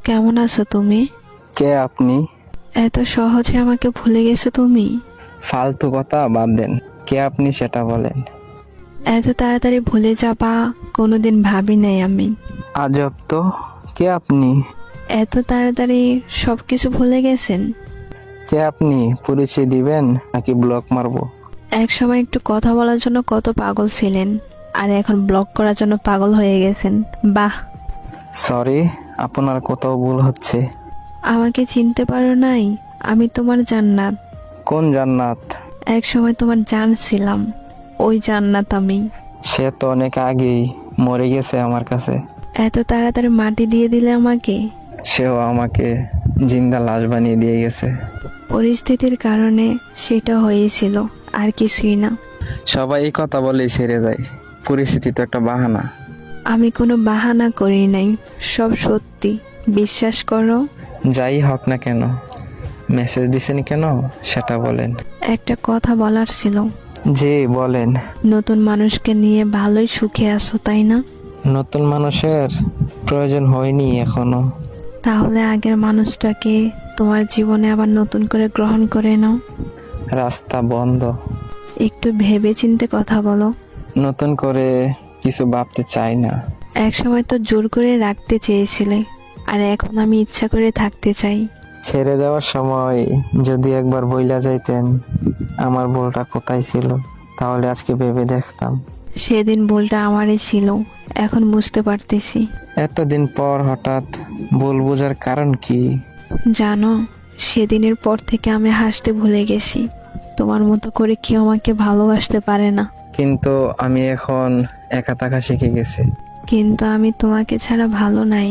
কেমন আছো তুমি? কে আপনি? এত সহজে আমাকে ভুলে গেছো তুমি? ফালতু কথা বাদ দেন। কে আপনি সেটা বলেন। এত তাড়াতাড়ি ভুলে যাবা কোনোদিন ভাবি নাই আমি। আজব তো। কে আপনি? এত তাড়াতাড়ি সবকিছু ভুলে গেছেন? কে আপনি? পরিচয় দিবেন নাকি ব্লক মারবো? এক সময় একটু কথা বলার জন্য কত পাগল ছিলেন, আর এখন ব্লক করার জন্য পাগল হয়ে গেছেন। বাহ। সরি, আপনার কোথাও ভুল হচ্ছে। আমাকে চিনতে পারো নাই? আমি তোমার জান্নাত। কোন জান্নাত? এক সময় তোমার জান ছিলাম, ওই জান্নাত আমি। সে তো অনেক আগেই মরে গেছে আমার কাছে। এত তাড়াতাড়ি মাটি দিয়ে দিলে আমাকে। সেও আমাকে জিন্দা লাশ বানিয়ে দিয়ে গেছে। পরিস্থিতির কারণে সেটা হয়েছিল, আর কিছুই না। সবাই এই কথা বলেই ছেড়ে যায়। পরিস্থিতি তো একটা বাহানা। আমি কোনো বাহানা করি নাই, সব সত্যি, বিশ্বাস করো। যাই হোক না কেন, মেসেজ দিছেন কেন সেটা বলেন। একটা কথা বলার ছিল। জি বলেন। নতুন মানুষকে নিয়ে ভালোই সুখে আছো তাই না? নতুন মানুষের প্রয়োজন হয়নি এখনো। তাহলে আগের মানুষটাকে তোমার জীবনে আবার নতুন করে গ্রহণ করে নাও। রাস্তা বন্ধ। একটু ভেবে চিন্তে কথা বলো। নতুন করে কিছু ভাবতে চাই না। এক সময় তো জোর করে রাখতে চেয়েছিলে, আর এখন আমি ইচ্ছা করে থাকতে চাই। ছেড়ে যাওয়ার সময় যদি একবার বইলা যাইতেন আমার ভুলটা কোথায় ছিল, তাহলে আজকে ভেবে দেখতাম। সেদিন ভুলটা আমারই ছিল, এখন বুঝতে পারতেছি। এতদিন পর হঠাৎ ভুল বোঝার কারণ কি? জানো, সেদিনের পর থেকে আমি হাসতে ভুলে গেছি। তোমার মতো করে কেউ আমাকে ভালোবাসতে পারে না। কিন্তু আমি এখন একা থাকা শিখে গেছি। কিন্তু আমি তোমাকে ছাড়া ভালো নাই।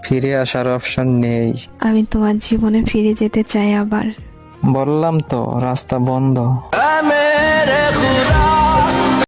ফিরে আসার অপশন নেই। আমি তোমার জীবনে ফিরে যেতে চাই আবার। বললাম তো রাস্তা বন্ধ।